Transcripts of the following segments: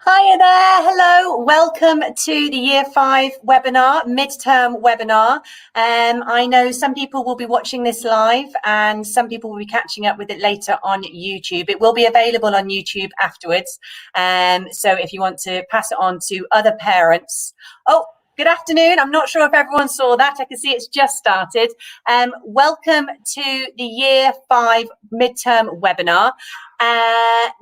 Hiya there, hello, welcome to the Year 5 webinar, midterm webinar. I know some people will be watching this live and some people will be catching up with it later on YouTube. It will be available on YouTube afterwards, so if you want to pass it on to other parents. Oh, good afternoon. I'm not sure if everyone saw that. I can see it's just started. Welcome to the Year 5 midterm webinar.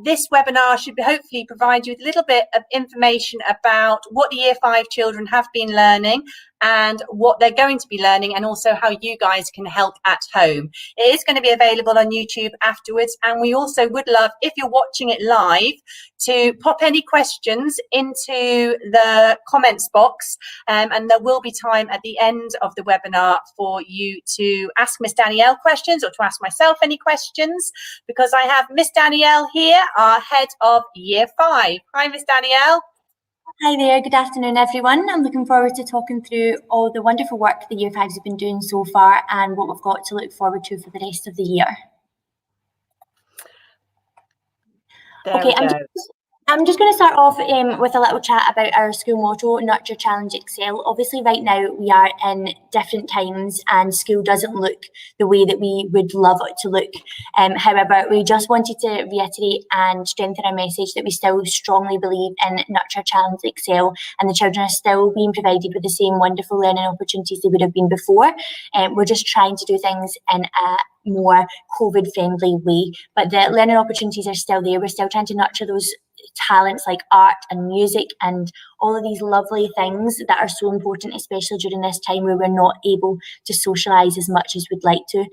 This webinar should hopefully provide you with a little bit of information about what the Year 5 children have been learning and what they're going to be learning, and also how you guys can help at home. It is going to be available on YouTube afterwards, and we also would love, if you're watching it live, to pop any questions into the comments box, and there will be time at the end of the webinar for you to ask Miss Danielle questions or to ask myself any questions, because I have Miss Danielle here, our head of Year 5. Hi, Miss Danielle. Hi there, good afternoon everyone. I'm looking forward to talking through all the wonderful work the Year 5s have been doing so far and what we've got to look forward to for the rest of the year. I'm just going to start off with a little chat about our school motto, Nurture, Challenge, Excel. Obviously, right now we are in different times and school doesn't look the way that we would love it to look. However, we just wanted to reiterate and strengthen our message that we still strongly believe in Nurture, Challenge, Excel, and the children are still being provided with the same wonderful learning opportunities they would have been before. We're just trying to do things in a more COVID-friendly way, but the learning opportunities are still there. We're still trying to nurture those talents like art and music and all of these lovely things that are so important, especially during this time where we're not able to socialise as much as we'd like to.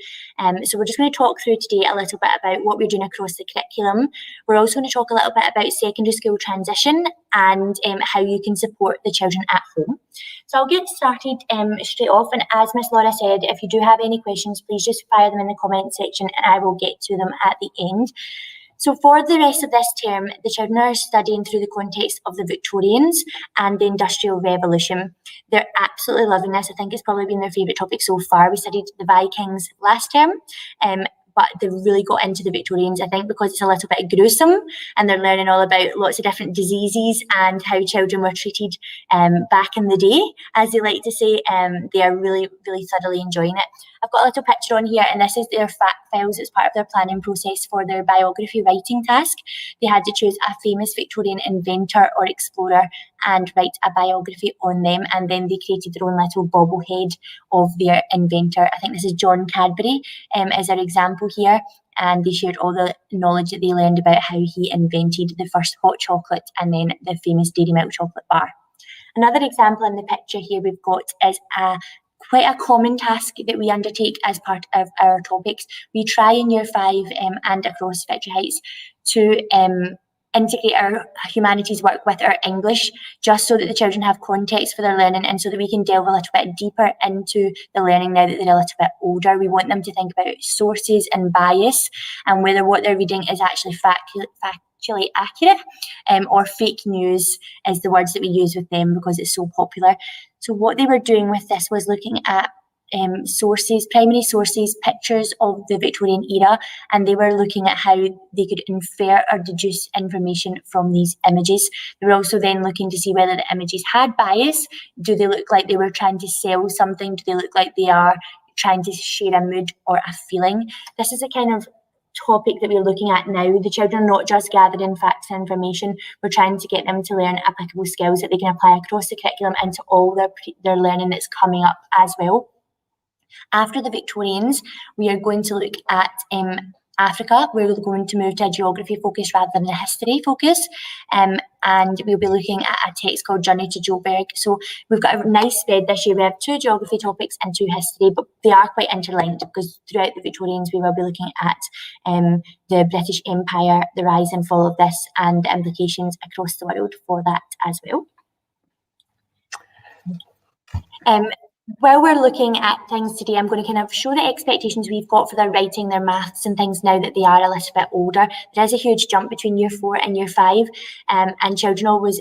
So we're just going to talk through today a little bit about what we're doing across the curriculum. We're also going to talk a little bit about secondary school transition and how you can support the children at home. So I'll get started straight off, and as Miss Laura said, if you do have any questions, please just fire them in the comment section and I will get to them at the end. So for the rest of this term, the children are studying through the context of the Victorians and the Industrial Revolution. They're absolutely loving this. I think it's probably been their favourite topic so far. We studied the Vikings last term, but they've really got into the Victorians, I think, because it's a little bit gruesome and they're learning all about lots of different diseases and how children were treated back in the day, as they like to say. They are really, really thoroughly enjoying it. I've got a little picture on here, and this is their fact files as part of their planning process for their biography writing task. They had to choose a famous Victorian inventor or explorer and write a biography on them, and then they created their own little bobblehead of their inventor. I think this is John Cadbury as our example here, and they shared all the knowledge that they learned about how he invented the first hot chocolate and then the famous Dairy Milk chocolate bar. Another example in the picture here we've got is quite a common task that we undertake as part of our topics. We try in Year 5 and across Victory Heights to integrate our humanities work with our English, just so that the children have context for their learning and so that we can delve a little bit deeper into the learning now that they're a little bit older. We want them to think about sources and bias and whether what they're reading is actually factually accurate or fake news is the words that we use with them because it's so popular. So what they were doing with this was looking at sources, primary sources, pictures of the Victorian era, and they were looking at how they could infer or deduce information from these images. They were also then looking to see whether the images had bias. Do they look like they were trying to sell something? Do they look like they are trying to share a mood or a feeling? This is a kind of topic that we're looking at now. The children are not just gathering facts and information. We're trying to get them to learn applicable skills that they can apply across the curriculum into all their learning that's coming up as well. After the Victorians, we are going to look at Africa. We're going to move to a geography focus rather than a history focus, and we'll be looking at a text called Journey to Joburg. So we've got a nice spread this year. We have 2 geography topics and 2 history, but they are quite interlinked because throughout the Victorians we will be looking at the British Empire, the rise and fall of this, and the implications across the world for that as well. While we're looking at things today, I'm going to kind of show the expectations we've got for their writing, their maths and things now that they are a little bit older. There is a huge jump between Year 4 and Year 5, and children always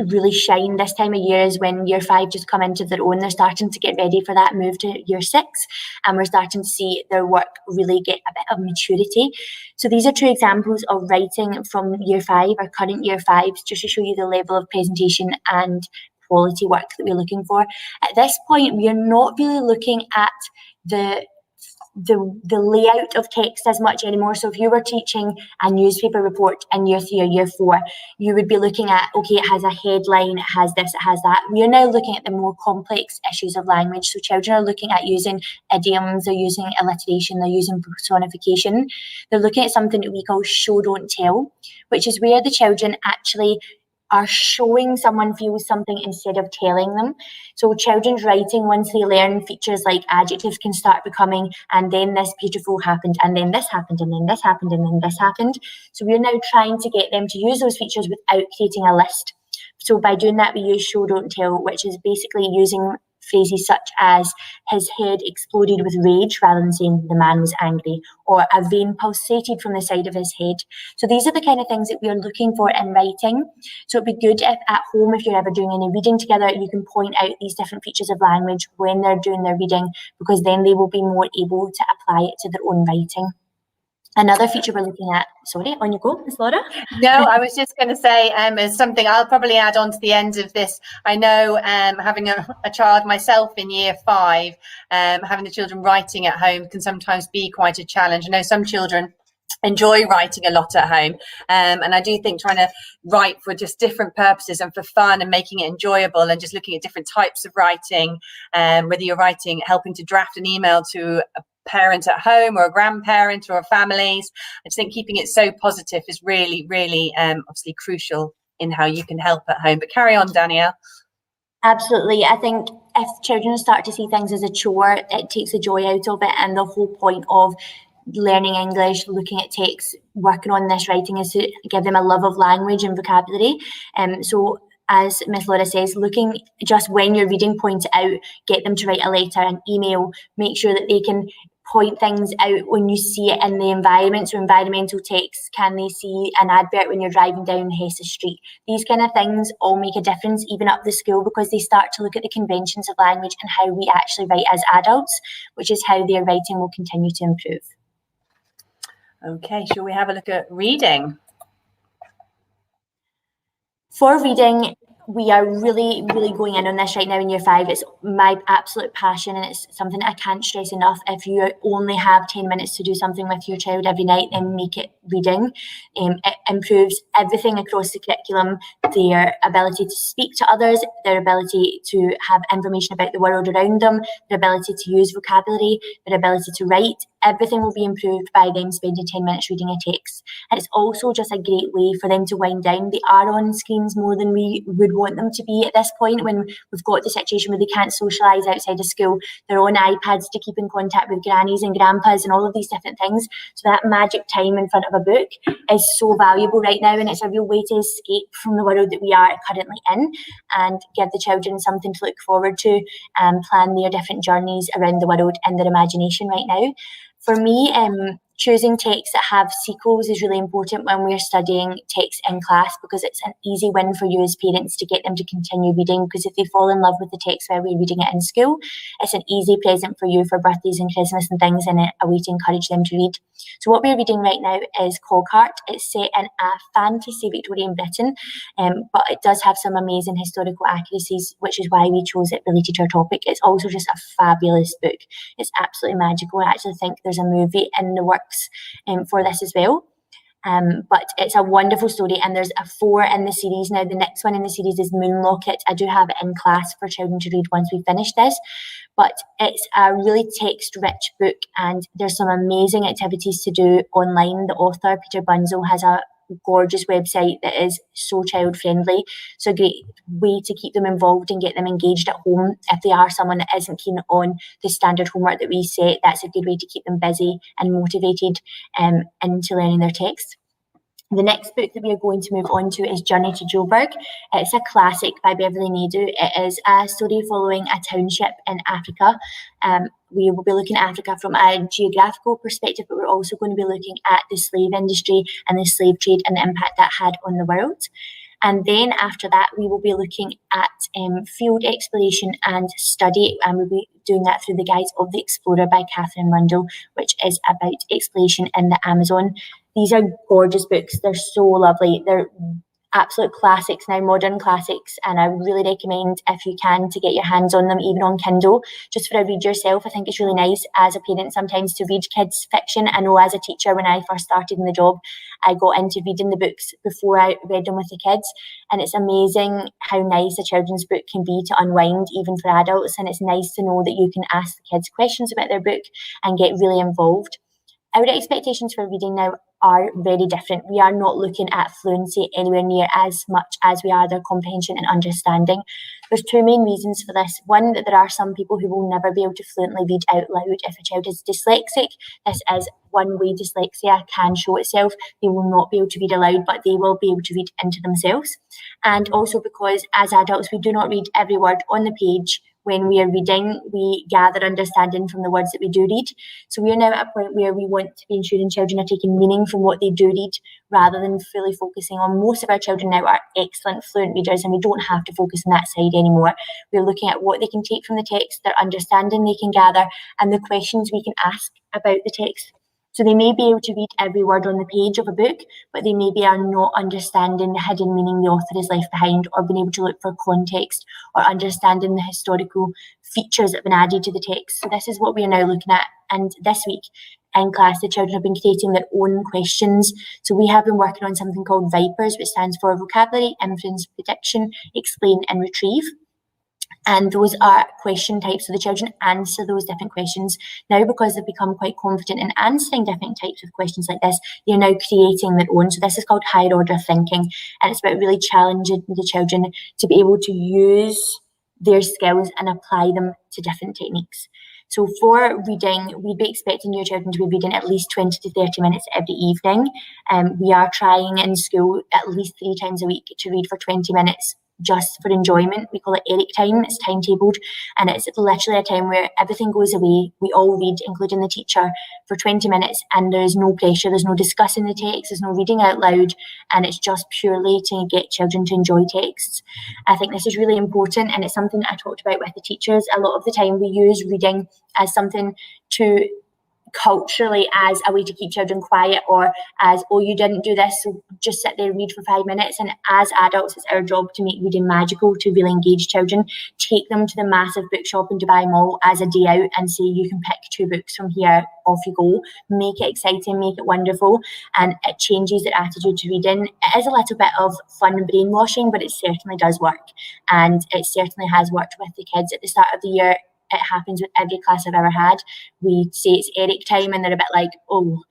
really shine this time of year is when year 5 just come into their own. They're starting to get ready for that move to year 6, and we're starting to see their work really get a bit of maturity. So these are 2 examples of writing from year 5, our current year 5s, just to show you the level of presentation and quality work that we're looking for. At this point, we are not really looking at the layout of text as much anymore. So if you were teaching a newspaper report in year 3 or year 4, you would be looking at, okay, it has a headline, it has this, it has that. We are now looking at the more complex issues of language. So children are looking at using idioms, they're using alliteration, they're using personification. They're looking at something that we call show, don't tell, which is where the children actually are showing someone feels something instead of telling them. So children's writing, once they learn features like adjectives, can start becoming, and then this beautiful happened, and then this happened, and then this happened, and then this happened. So we're now trying to get them to use those features without creating a list. So by doing that, we use show, don't tell, which is basically using phrases such as his head exploded with rage rather than saying the man was angry, or a vein pulsated from the side of his head. So these are the kind of things that we are looking for in writing. So it'd be good if at home, if you're ever doing any reading together, you can point out these different features of language when they're doing their reading, because then they will be more able to apply it to their own writing. Another feature we're looking at, sorry, on you go, Miss Laura. No, I was just going to say, as something I'll probably add on to the end of this. I know, having a child myself in year 5, having the children writing at home can sometimes be quite a challenge. I know some children enjoy writing a lot at home, and I do think trying to write for just different purposes and for fun and making it enjoyable, and just looking at different types of writing, whether you're writing, helping to draft an email to a parent at home or a grandparent or a families. I just think keeping it so positive is really, really obviously crucial in how you can help at home. But carry on, Danielle. Absolutely. I think if children start to see things as a chore, it takes the joy out of it, and the whole point of learning English, looking at texts, working on this writing is to give them a love of language and vocabulary. So as Miss Laura says, looking just when you're reading, point it out, get them to write a letter, an email, make sure that they can point things out when you see it in the environment. So environmental text, can they see an advert when you're driving down Hesse Street? These kind of things all make a difference, even up the school, because they start to look at the conventions of language and how we actually write as adults, which is how their writing will continue to improve. Okay, shall we have a look at reading? For reading, we are really, really going in on this right now in year 5. It's my absolute passion, and it's something I can't stress enough. If you only have 10 minutes to do something with your child every night, then make it reading. It improves everything across the curriculum, their ability to speak to others, their ability to have information about the world around them, their ability to use vocabulary, their ability to write. Everything will be improved by them spending 10 minutes reading a text. And it's also just a great way for them to wind down. They are on screens more than we would want them to be at this point, when we've got the situation where they can't socialise outside of school. They're on iPads to keep in contact with grannies and grandpas and all of these different things. So that magic time in front of a book is so valuable right now, and it's a real way to escape from the world that we are currently in and give the children something to look forward to and plan their different journeys around the world in their imagination right now. For me, choosing texts that have sequels is really important when we're studying text in class, because it's an easy win for you as parents to get them to continue reading, because if they fall in love with the text while we're reading it in school, it's an easy present for you for birthdays and Christmas and things, and a way to encourage them to read. So what we're reading right now is Cogheart. It's set in a fantasy Victorian Britain, but it does have some amazing historical accuracies, which is why we chose it related to our topic. It's also just a fabulous book. It's absolutely magical. I actually think there's a movie in the works for this as well. But it's a wonderful story, and there's a 4 in the series now. The next one in the series is Moonlocket. I do have it in class for children to read once we finish this, but it's a really text-rich book, and there's some amazing activities to do online. The author, Peter Bunzel, has a gorgeous website that is so child friendly. So a great way to keep them involved and get them engaged at home. If they are someone that isn't keen on the standard homework that we set, that's a good way to keep them busy and motivated into learning their text. The next book that we are going to move on to is Journey to Joburg. It's a classic by Beverly Naidoo. It is a story following a township in Africa. We will be looking at Africa from a geographical perspective, but we're also going to be looking at the slave industry and the slave trade and the impact that had on the world. And then after that, we will be looking at field exploration and study, and we'll be doing that through the Guides of the Explorer by Catherine Rundle, which is about exploration in the Amazon. These are gorgeous books. They're so lovely. They're absolute classics now, modern classics, and I would really recommend, if you can, to get your hands on them, even on Kindle, just for a read yourself. I think it's really nice as a parent sometimes to read kids fiction. I know as a teacher, when I first started in the job, I got into reading the books before I read them with the kids, and it's amazing how nice a children's book can be to unwind even for adults. And it's nice to know that you can ask the kids questions about their book and get really involved. Our expectations for reading now are very different. We are not looking at fluency anywhere near as much as we are their comprehension and understanding. There's two main reasons for this. One, that there are some people who will never be able to fluently read out loud if a child is dyslexic. This is one way dyslexia can show itself. They will not be able to read aloud, but they will be able to read into themselves. And also because as adults, we do not read every word on the page. When we are reading, we gather understanding from the words that we do read. So we are now at a point where we want to be ensuring children are taking meaning from what they do read, rather than fully focusing on. Most of our children now are excellent fluent readers, and we don't have to focus on that side anymore. We're looking at what they can take from the text, their understanding they can gather, and the questions we can ask about the text. So they may be able to read every word on the page of a book, but they maybe are not understanding the hidden meaning the author has left behind, or being able to look for context, or understanding the historical features that have been added to the text. So this is what we are now looking at. And this week in class, the children have been creating their own questions. So we have been working on something called VIPERS, which stands for Vocabulary, Inference, Prediction, Explain and Retrieve. And those are question types. So the children answer those different questions. Now, because they've become quite confident in answering different types of questions like this, they're now creating their own. So this is called higher order thinking. And it's about really challenging the children to be able to use their skills and apply them to different techniques. So for reading, we'd be expecting your children to be reading at least 20 to 30 minutes every evening. We are trying in school at least 3 times a week to read for 20 minutes just for enjoyment. We call it Eric time. It's timetabled, and it's literally a time where everything goes away. We all read, including the teacher, for 20 minutes, and there's no pressure, there's no discussing the text, there's no reading out loud, and it's just purely to get children to enjoy texts. I think this is really important, and it's something that I talked about with the teachers. A lot of the time we use reading as something to culturally as a way to keep children quiet, or as, oh, you didn't do this, so just sit there and read for 5 minutes. And as adults, it's our job to make reading magical, to really engage children. Take them to the massive bookshop in Dubai Mall as a day out and say, you can pick 2 books from here, off you go. Make it exciting, make it wonderful, and it changes their attitude to reading. It is a little bit of fun brainwashing, but it certainly does work, and it certainly has worked with the kids. At the start of the year, it happens with every class I've ever had. We say it's Eric time, and they're a bit like, oh,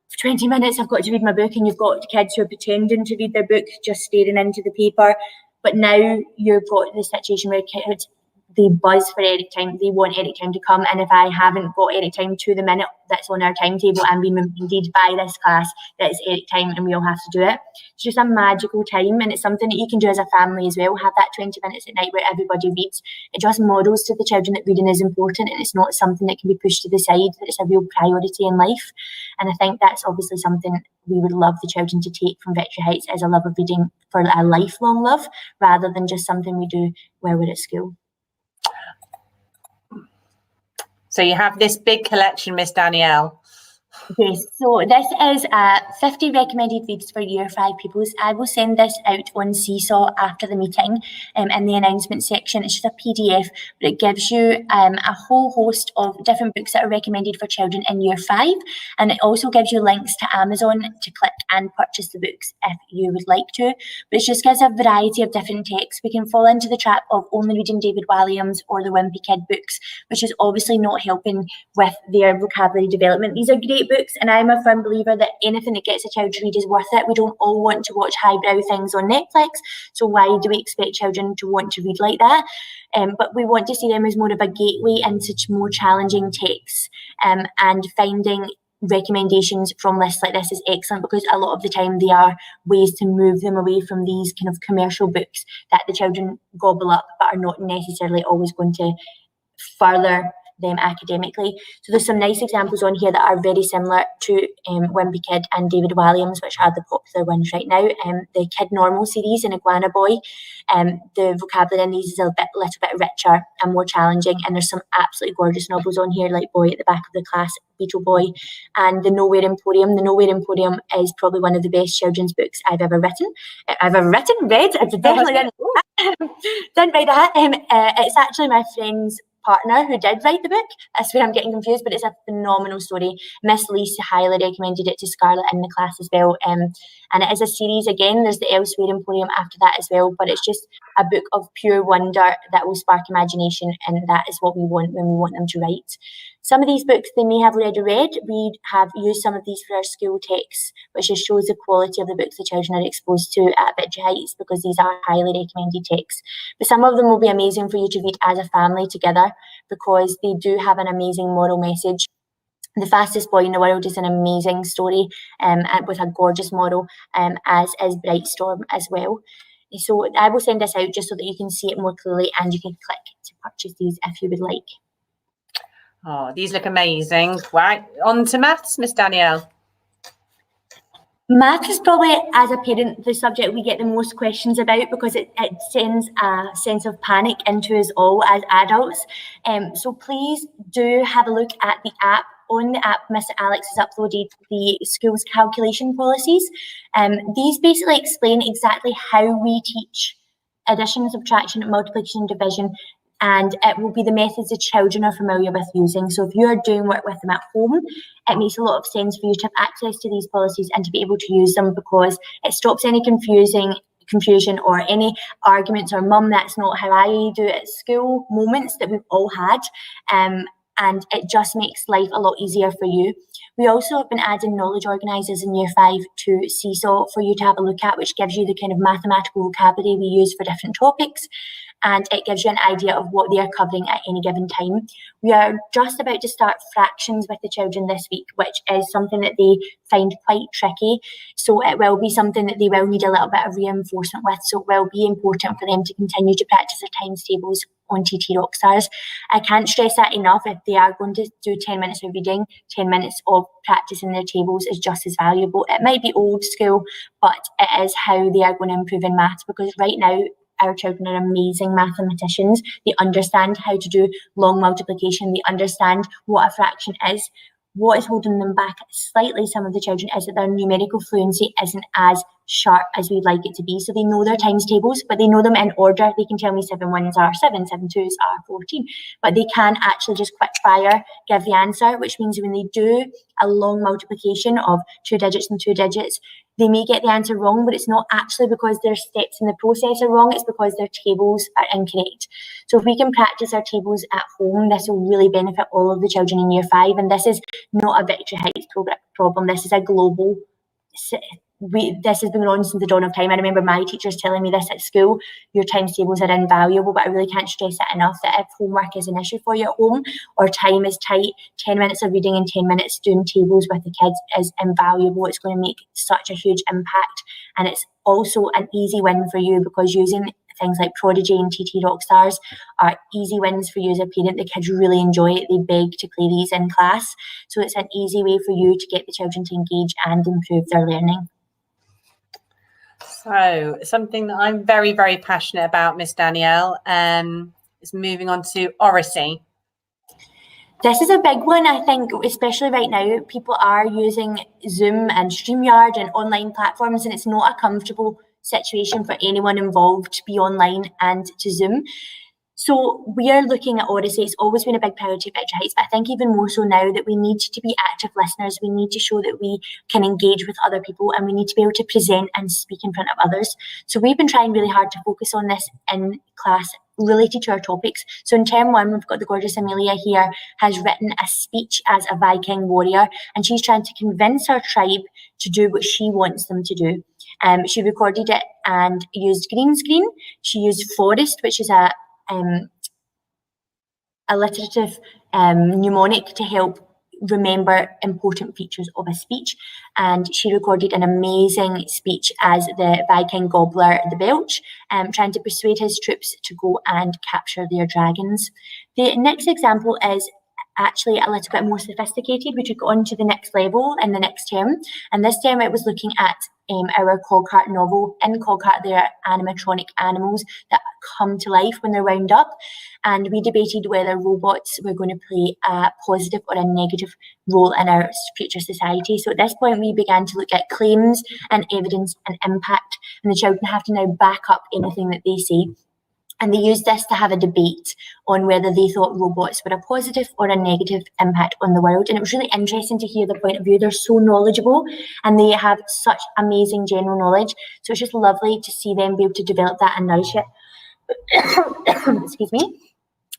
for 20 minutes I've got to read my book, and you've got kids who are pretending to read their book, just staring into the paper. But now you've got the situation where kids, they buzz for Eric time, they want Eric time to come, and if I haven't got Eric time to the minute that's on our timetable, I'm being reminded by this class that it's Eric time and we all have to do it. It's just a magical time, and it's something that you can do as a family as well. Have that 20 minutes at night where everybody reads. It just models to the children that reading is important, and it's not something that can be pushed to the side, that it's a real priority in life. And I think that's obviously something we would love the children to take from Victory Heights, as a love of reading for a lifelong love, rather than just something we do while we're at school. So you have this big collection, Miss Danielle. Yes, so this is 50 recommended reads for Year 5 pupils. I will send this out on Seesaw after the meeting in the announcement section. It's just a PDF, but it gives you a whole host of different books that are recommended for children in Year 5. And it also gives you links to Amazon to click and purchase the books if you would like to. But it just gives a variety of different texts. We can fall into the trap of only reading David Walliams or the Wimpy Kid books, which is obviously not helping with their vocabulary development. These are great books, and I'm a firm believer that anything that gets a child to read is worth it. We don't all want to watch highbrow things on Netflix, so why do we expect children to want to read like that? But we want to see them as more of a gateway into more challenging texts, and finding recommendations from lists like this is excellent, because a lot of the time they are ways to move them away from these kind of commercial books that the children gobble up but are not necessarily always going to further them academically. So there's some nice examples on here that are very similar to Wimpy Kid and David Walliams, which are the popular ones right now. The Kid Normal series in Iguana Boy, the vocabulary in these is a little bit richer and more challenging, and there's some absolutely gorgeous novels on here, like Boy at the Back of the Class, Beetle Boy, and The Nowhere Emporium. The Nowhere Emporium is probably one of the best children's books I've ever read. I definitely didn't write that. It's actually my friend's partner who did write the book. That's where I'm getting confused, but it's a phenomenal story. Miss Lisa highly recommended it to Scarlett in the class as well. And it is a series again. There's the Elsewhere Emporium after that as well, but it's just a book of pure wonder that will spark imagination, and that is what we want when we want them to write. Some of these books they may have already read. We have used some of these for our school texts, which just shows the quality of the books the children are exposed to at Bidgie Heights, because these are highly recommended texts. But some of them will be amazing for you to read as a family together, because they do have an amazing moral message. The Fastest Boy in the World is an amazing story with a gorgeous moral, as is Bright Storm as well. So I will send this out just so that you can see it more clearly, and you can click to purchase these if you would like. Oh, these look amazing. Right, on to maths, Miss Danielle. Math is probably, as a parent, the subject we get the most questions about, because it sends a sense of panic into us all as adults. So please do have a look at the app. On the app, Mr. Alex has uploaded the school's calculation policies. These basically explain exactly how we teach addition, subtraction, multiplication, division, and it will be the methods the children are familiar with using. So if you are doing work with them at home, it makes a lot of sense for you to have access to these policies and to be able to use them, because it stops any confusion or any arguments or mum, that's not how I do it at school moments that we've all had. And it just makes life a lot easier for you. We also have been adding knowledge organisers in Year 5 to Seesaw for you to have a look at, which gives you the kind of mathematical vocabulary we use for different topics, and it gives you an idea of what they are covering at any given time. We are just about to start fractions with the children this week, which is something that they find quite tricky. So it will be something that they will need a little bit of reinforcement with. So it will be important for them to continue to practice their times tables on TT Rockstars. I can't stress that enough. If they are going to do 10 minutes of reading, 10 minutes of practicing their tables is just as valuable. It might be old school, but it is how they are going to improve in maths, because right now our children are amazing mathematicians. They understand how to do long multiplication. They understand what a fraction is. What is holding them back slightly, some of the children, is that their numerical fluency isn't as sharp as we'd like it to be. So they know their times tables, but they know them in order. They can tell me 7 ones are 7, 7 twos are 14, but they can actually just quick fire give the answer, which means when they do a long multiplication of 2 digits and 2 digits, they may get the answer wrong, but it's not actually because their steps in the process are wrong, it's because their tables are incorrect. So if we can practice our tables at home, this will really benefit all of the children in Year 5. And this is not a Victory Heights problem. This is a global. This has been on since the dawn of time. I remember my teachers telling me this at school: your times tables are invaluable. But I really can't stress it enough that if homework is an issue for you at home, or time is tight, 10 minutes of reading and 10 minutes doing tables with the kids is invaluable. It's going to make such a huge impact, and it's also an easy win for you, because using things like Prodigy and TT Rockstars are easy wins for you as a parent. The kids really enjoy it. They beg to play these in class. So it's an easy way for you to get the children to engage and improve their learning. So something that I'm very, very passionate about, Miss Danielle, is moving on to Odyssey. This is a big one, I think, especially right now. People are using Zoom and StreamYard and online platforms, and it's not a comfortable situation for anyone involved to be online and to Zoom. So we are looking at Odyssey. It's always been a big priority at Victory Heights, but I think even more so now that we need to be active listeners. We need to show that we can engage with other people, and we need to be able to present and speak in front of others. So we've been trying really hard to focus on this in class related to our topics. So in term 1, we've got the gorgeous Amelia here, has written a speech as a Viking warrior, and she's trying to convince her tribe to do what she wants them to do. She recorded it and used green screen. She used Forest, which is a alliterative mnemonic to help remember important features of a speech, and she recorded an amazing speech as the Viking gobbler, the Belch, trying to persuade his troops to go and capture their dragons. The next example is actually a little bit more sophisticated. We took it on to the next level in the next term. And this term it was looking at our Cogcart novel. In Cogcart, there are animatronic animals that come to life when they're wound up. And we debated whether robots were going to play a positive or a negative role in our future society. So at this point, we began to look at claims and evidence and impact. And the children have to now back up anything that they say. And they used this to have a debate on whether they thought robots were a positive or a negative impact on the world. And it was really interesting to hear the point of view. They're so knowledgeable and they have such amazing general knowledge. So it's just lovely to see them be able to develop that and nourish it. Excuse me.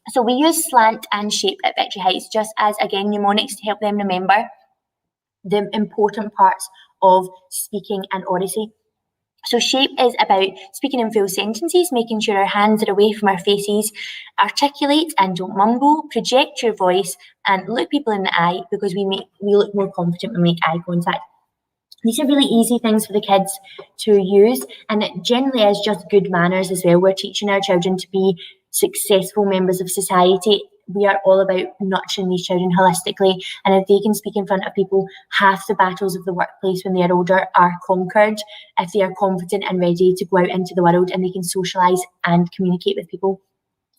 So we use slant and shape at Victory Heights, just as, again, mnemonics to help them remember the important parts of speaking and Odyssey. So shape is about speaking in full sentences, making sure our hands are away from our faces, articulate and don't mumble, project your voice and look people in the eye, because we look more confident when we make eye contact. These are really easy things for the kids to use, and it generally is just good manners as well. We're teaching our children to be successful members of society. We are all about nurturing these children holistically, and if they can speak in front of people, half the battles of the workplace when they are older are conquered if they are confident and ready to go out into the world and they can socialise and communicate with people.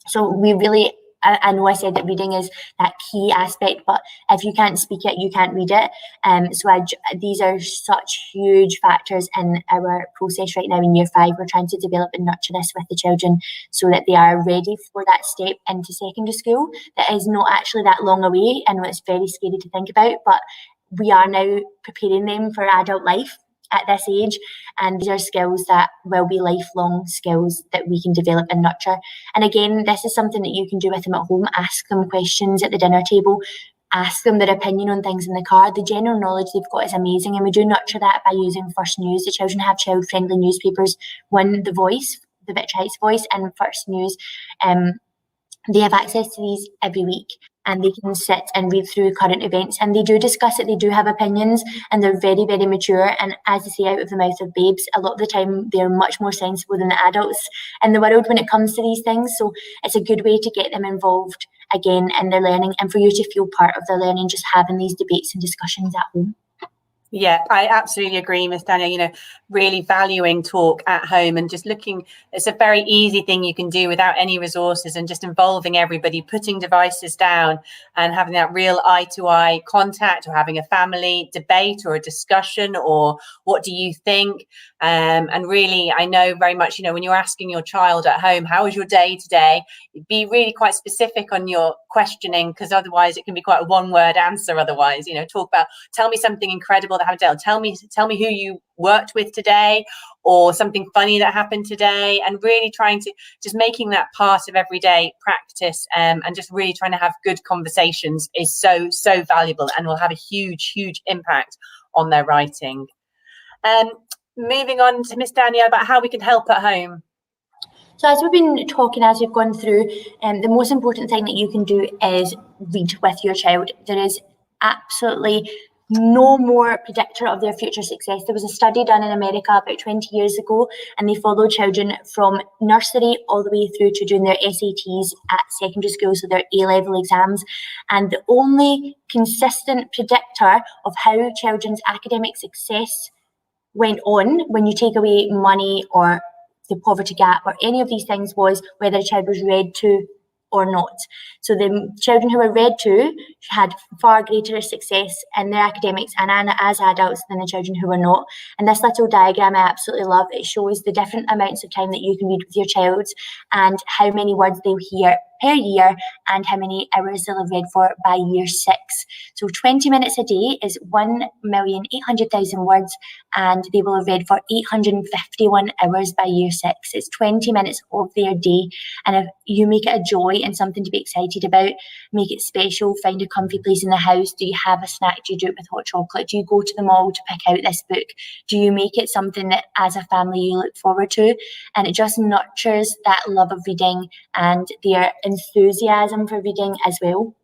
So we really, I know I said that reading is that key aspect, but if you can't speak it, you can't read it. These are such huge factors in our process right now in Year 5. We're trying to develop and nurture this with the children so that they are ready for that step into secondary school. That is not actually that long away. I know it's very scary to think about, but we are now preparing them for adult life at this age, and these are skills that will be lifelong skills that we can develop and nurture. And again, this is something that you can do with them at home. Ask them questions at the dinner table, ask them their opinion on things in the car. The general knowledge they've got is amazing, and we do nurture that by using First News. The children have child-friendly newspapers. One, The Voice, the Victory Heights Voice, and First News. They have access to these every week, and they can sit and read through current events, and they do discuss it. They do have opinions, and they're very, very mature. And as they say, out of the mouth of babes, a lot of the time they're much more sensible than the adults in the world when it comes to these things. So it's a good way to get them involved again in their learning, and for you to feel part of their learning, just having these debates and discussions at home. Yeah, I absolutely agree, Miss Danielle. Really valuing talk at home and just looking, it's a very easy thing you can do without any resources, and just involving everybody, putting devices down and having that real eye-to-eye contact, or having a family debate or a discussion, or what do you think? And really, I know very much, when you're asking your child at home, how was your day today? Be really quite specific on your questioning, because otherwise it can be quite a one-word answer. Otherwise, talk about, tell me something incredible that happened today. Tell me who you worked with today, or something funny that happened today, and really trying to just making that part of everyday practice, and just really trying to have good conversations is so valuable, and will have a huge impact on their writing. Moving on to Miss Danielle about how we can help at home. So as we've been talking, as we've gone through, the most important thing that you can do is read with your child. There is absolutely no more predictor of their future success. There was a study done in America about 20 years ago, and they followed children from nursery all the way through to doing their SATs at secondary school, so their A-level exams. And the only consistent predictor of how children's academic success went on, when you take away money or the poverty gap or any of these things, was whether a child was read to or not. So the children who were read to had far greater success in their academics and as adults than the children who were not. And this little diagram I absolutely love. It shows the different amounts of time that you can read with your child, and how many words they'll hear per year, and how many hours they'll have read for by year 6. So 20 minutes a day is 1,800,000 words, and they will have read for 851 hours by year 6. It's 20 minutes of their day. And if you make it a joy and something to be excited about, make it special, find a comfy place in the house. Do you have a snack? Do you do it with hot chocolate? Do you go to the mall to pick out this book? Do you make it something that as a family you look forward to? And it just nurtures that love of reading and their enthusiasm for reading as well.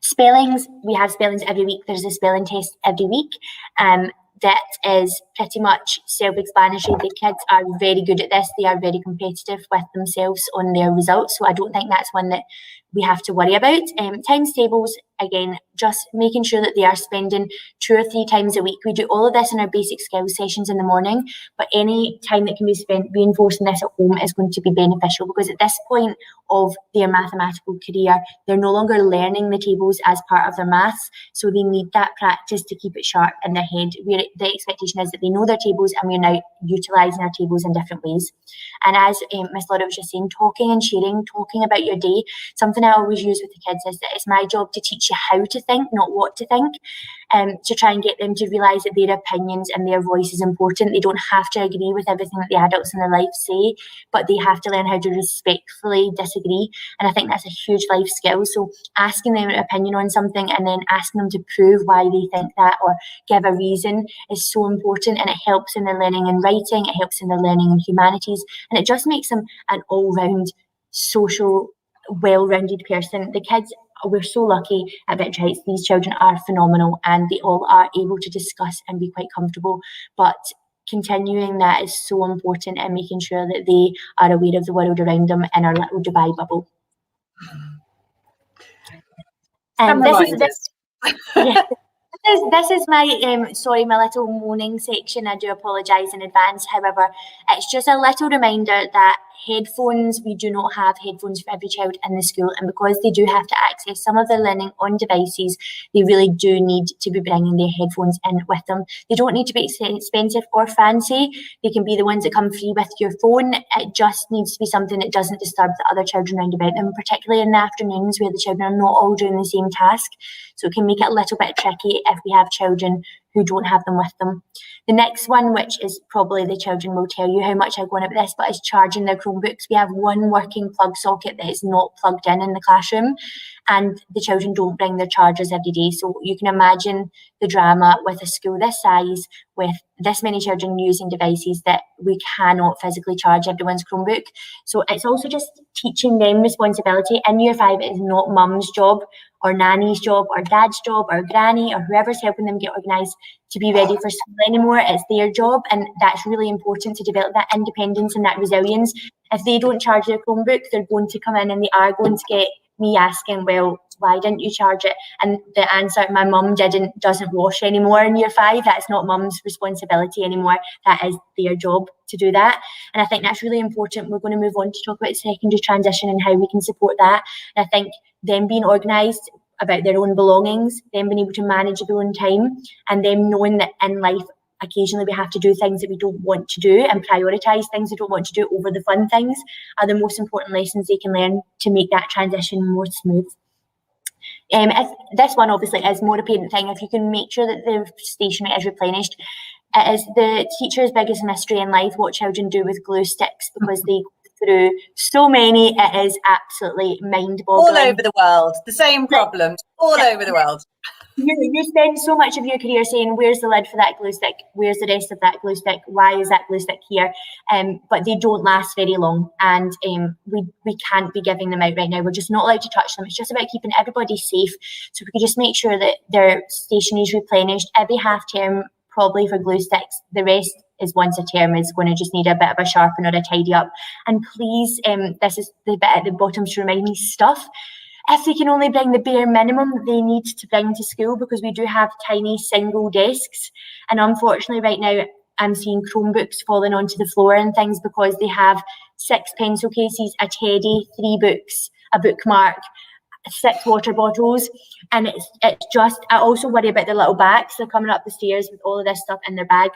Spellings, we have spellings every week. There's a spelling test every week. That is pretty much self-explanatory. The kids are very good at this. They are very competitive with themselves on their results. So I don't think that's one that we have to worry about. Times tables, again, just making sure that they are spending 2 or 3 times a week. We do all of this in our basic skills sessions in the morning, but any time that can be spent reinforcing this at home is going to be beneficial, because at this point of their mathematical career, they're no longer learning the tables as part of their maths, so they need that practice to keep it sharp in their head. The expectation is that they know their tables, and we're now utilising our tables in different ways. And as Miss Laura was just saying, talking and sharing, talking about your day, something I always use with the kids is that it's my job to teach you how to think, not what to think, to try and get them to realise that their opinions and their voice is important. They don't have to agree with everything that the adults in their life say, but they have to learn how to respectfully disagree. And I think that's a huge life skill. So asking them an opinion on something and then asking them to prove why they think that or give a reason is so important, and it helps in their learning in writing, it helps in their learning in humanities, and it just makes them an all-round social, well-rounded person. The kids, we're so lucky at Victory Heights. These children are phenomenal, and they all are able to discuss and be quite comfortable, but continuing that is so important, and making sure that they are aware of the world around them in our little Dubai bubble. And this is my sorry, my little moaning section. I do apologise in advance. However, it's just a little reminder that headphones, we do not have headphones for every child in the school, and because they do have to access some of their learning on devices, they really do need to be bringing their headphones in with them. They don't need to be expensive or fancy. They can be the ones that come free with your phone. It just needs to be something that doesn't disturb the other children around about them, particularly in the afternoons where the children are not all doing the same task. So it can make it a little bit tricky if we have children who don't have them with them. The next one, which is probably the children will tell you how much I go on about this, but is charging their Chromebooks. We have one working plug socket that is not plugged in the classroom, and the children don't bring their chargers every day. So you can imagine the drama with a school this size, with this many children using devices, that we cannot physically charge everyone's Chromebook. So it's also just teaching them responsibility. In year 5, it is not mum's job or nanny's job or dad's job or granny or whoever's helping them get organised to be ready for school anymore. It's their job, and that's really important to develop that independence and that resilience. If they don't charge their Chromebook, they're going to come in and they are going to get me asking, well, why didn't you charge it? And the answer, my mum doesn't wash anymore in year 5. That's not mum's responsibility anymore. That is their job to do that. And I think that's really important. We're going to move on to talk about secondary transition and how we can support that. And I think them being organised about their own belongings, them being able to manage their own time, and them knowing that in life occasionally we have to do things that we don't want to do and prioritise things we don't want to do over the fun things, are the most important lessons they can learn to make that transition more smooth. This one obviously is more a parent thing. If you can make sure that the stationery is replenished, it is the teacher's biggest mystery in life what children do with glue sticks, because they go through so many. It is absolutely mind-boggling. All over the world, the same problems, all over the world. You spend so much of your career saying, where's the lid for that glue stick? Where's the rest of that glue stick? Why is that glue stick here? But they don't last very long, and we can't be giving them out right now. We're just not allowed to touch them. It's just about keeping everybody safe. So if we could just make sure that their stationery is replenished every half term, probably for glue sticks. The rest is once a term is going to just need a bit of a sharpen or a tidy up. And please, this is the bit at the bottom to remind me, stuff. If they can only bring the bare minimum that they need to bring to school, because we do have tiny single desks. And unfortunately right now I'm seeing Chromebooks falling onto the floor and things because they have 6 pencil cases, a teddy, 3 books, a bookmark, 6 water bottles. And it's just, I also worry about the little bags. They're coming up the stairs with all of this stuff in their bag.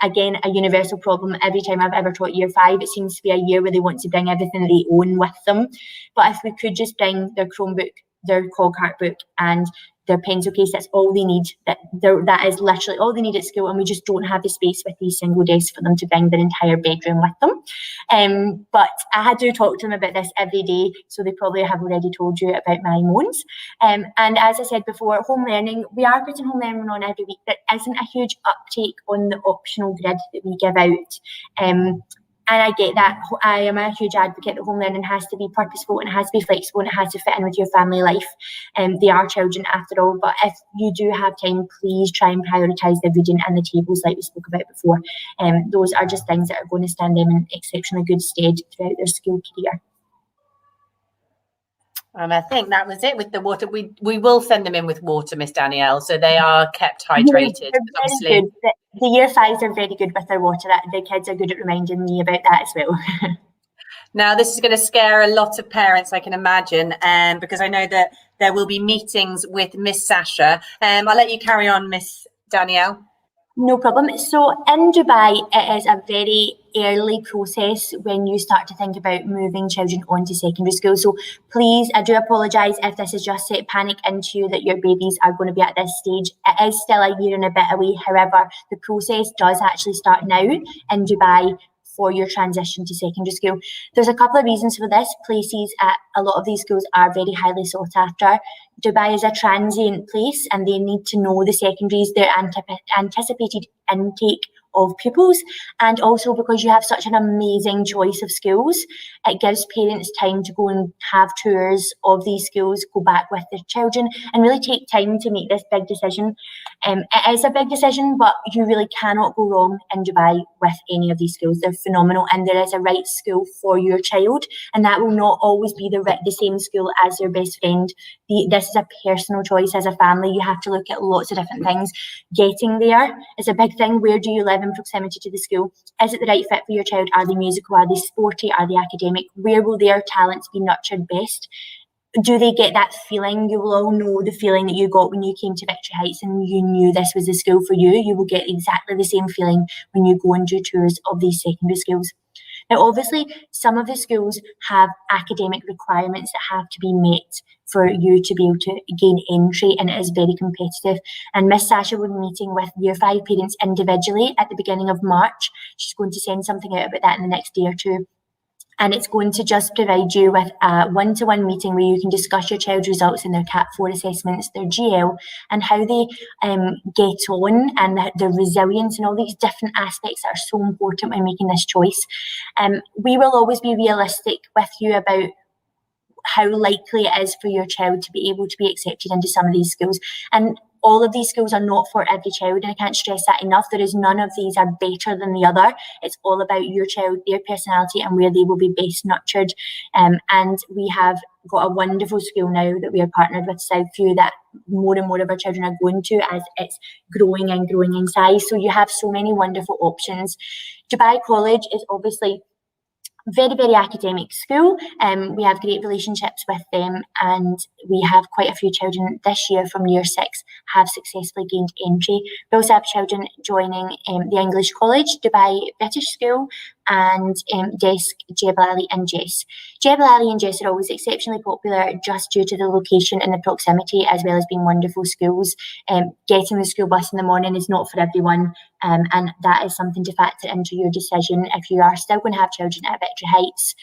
Again, a universal problem. Every time I've ever taught year 5, it seems to be a year where they want to bring everything that they own with them. But if we could just bring their Chromebook, their Cogheart book, and their pencil case, that's all they need. That is literally all they need at school, and we just don't have the space with these single desks for them to bring their entire bedroom with them. But I do talk to them about this every day, so they probably have already told you about my moans. And as I said before, home learning, we are putting home learning on every week. There isn't a huge uptake on the optional grid that we give out. And I get that. I am a huge advocate that home learning has to be purposeful and has to be flexible and it has to fit in with your family life. They are children after all, but if you do have time, please try and prioritise the reading and the tables like we spoke about before. Those are just things that are going to stand them in exceptionally good stead throughout their school career. And I think that was it with the water. We will send them in with water, Miss Danielle, so they are kept hydrated. They're very good. The year fives are very good with their water. The kids are good at reminding me about that as well. Now, this is going to scare a lot of parents, I can imagine, because I know that there will be meetings with Miss Sasha. I'll let you carry on, Miss Danielle. No problem. So in Dubai, it is a very early process when you start to think about moving children on to secondary school. So please, I do apologise if this is just set panic into you that your babies are going to be at this stage. It is still a year and a bit away. However, the process does actually start now in Dubai for your transition to secondary school. There's a couple of reasons for this. Places at a lot of these schools are very highly sought after. Dubai is a transient place and they need to know the secondaries, their anticipated intake of pupils, and also because you have such an amazing choice of schools, it gives parents time to go and have tours of these schools, go back with their children and really take time to make this big decision. It is a big decision, but you really cannot go wrong in Dubai with any of these schools. They're phenomenal and there is a right school for your child, and that will not always be the same school as your best friend. This is a personal choice as a family. You have to look at lots of different things. Getting there is a big thing. Where do you live in proximity to the school? Is it the right fit for your child? Are they musical? Are they sporty? Are they academic? Where will their talents be nurtured best? Do they get that feeling? You will all know the feeling that you got when you came to Victory Heights and you knew this was the school for you. You will get exactly the same feeling when you go and do tours of these secondary schools. Now, obviously, some of the schools have academic requirements that have to be met for you to be able to gain entry, and it is very competitive. And Miss Sasha will be meeting with Year 5 parents individually at the beginning of March. She's going to send something out about that in the next day or two. And it's going to just provide you with a one-to-one meeting where you can discuss your child's results in their CAT 4 assessments, their GL, and how they get on, and their resilience, and all these different aspects that are so important when making this choice. We will always be realistic with you about how likely it is for your child to be able to be accepted into some of these schools. And all of these schools are not for every child, and I can't stress that enough. There is none of these are better than the other. It's all about your child, their personality, and where they will be best nurtured. And we have got a wonderful school now that we are partnered with, Southview, that more and more of our children are going to as it's growing and growing in size. So you have so many wonderful options. Dubai College is obviously very, very academic school. We have great relationships with them, and we have quite a few children this year from year 6 have successfully gained entry. We also have children joining the English College, Dubai British School, and Desk, Jebel Ali and Jess. Jebel Ali and Jess are always exceptionally popular just due to the location and the proximity, as well as being wonderful schools. Getting the school bus in the morning is not for everyone, and that is something to factor into your decision. If you are still going to have children at Victory Heights,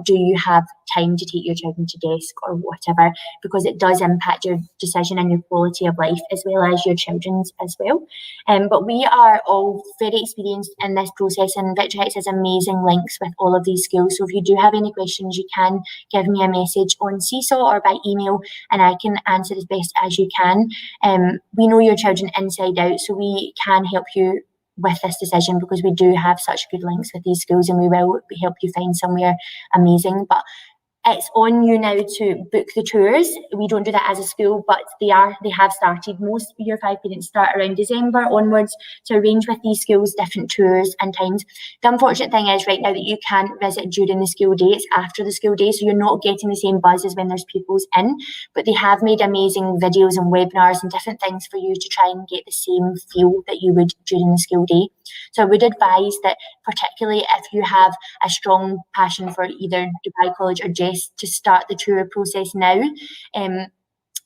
do you have time to take your children to Desk or whatever, because it does impact your decision and your quality of life as well as your children's as well. But we are all very experienced in this process, and Victory Heights has amazing links with all of these schools. So if you do have any questions, you can give me a message on Seesaw or by email, and I can answer as best as you can. We know your children inside out, so we can help you with this decision because we do have such good links with these schools, and we will help you find somewhere amazing. But it's on you now to book the tours. We don't do that as a school, but they have started. Most year 5 parents start around December onwards to arrange with these schools different tours and times. The unfortunate thing is right now that you can't visit during the school day. It's after the school day, so you're not getting the same buzz as when there's pupils in, but they have made amazing videos and webinars and different things for you to try and get the same feel that you would during the school day. So I would advise that, particularly if you have a strong passion for either Dubai College or Jess, to start the tour process now,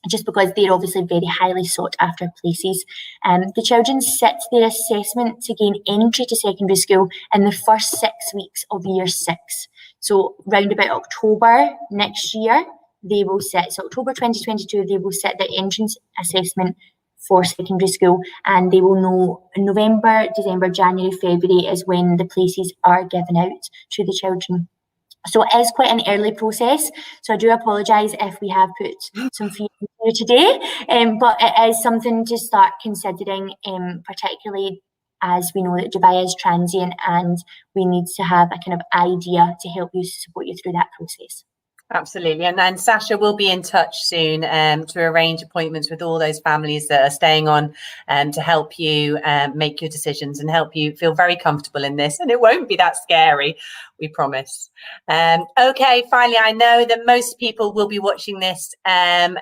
just because they're obviously very highly sought after places. The children sit their assessment to gain entry to secondary school in the first 6 weeks of year 6. So round about October next year, they will sit, so October 2022, they will sit their entrance assessment for secondary school, and they will know in November, December, January, February is when the places are given out to the children. So it is quite an early process. So I do apologise if we have put some fear into you today, but it is something to start considering, particularly as we know that Dubai is transient and we need to have a kind of idea to help you support you through that process. Absolutely. And Sasha will be in touch soon to arrange appointments with all those families that are staying on to help you make your decisions and help you feel very comfortable in this. And it won't be that scary, we promise. Okay, finally, I know that most people will be watching this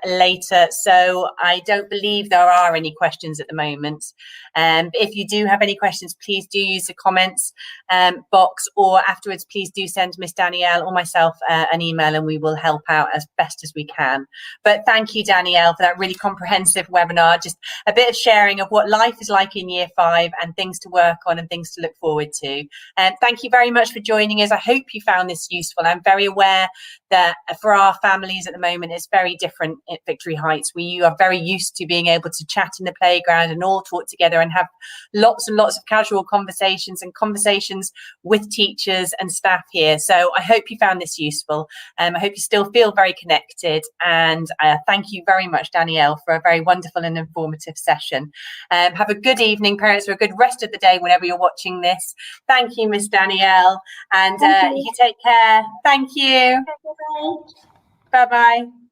later, so I don't believe there are any questions at the moment. If you do have any questions, please do use the comments box, or afterwards, please do send Miss Danielle or myself an email and we will help out as best as we can. But thank you, Danielle, for that really comprehensive webinar, just a bit of sharing of what life is like in year 5 and things to work on and things to look forward to. Thank you very much for joining us. I hope you found this useful. I'm very aware that for our families at the moment, it's very different at Victory Heights. We are very used to being able to chat in the playground and all talk together and have lots and lots of casual conversations and conversations with teachers and staff here. So I hope you found this useful. I hope you still feel very connected, and thank you very much, Danielle, for a very wonderful and informative session. Have a good evening, parents, or a good rest of the day whenever you're watching this. Thank you, Miss Danielle, and you take care. Thank you. Bye. Bye-bye.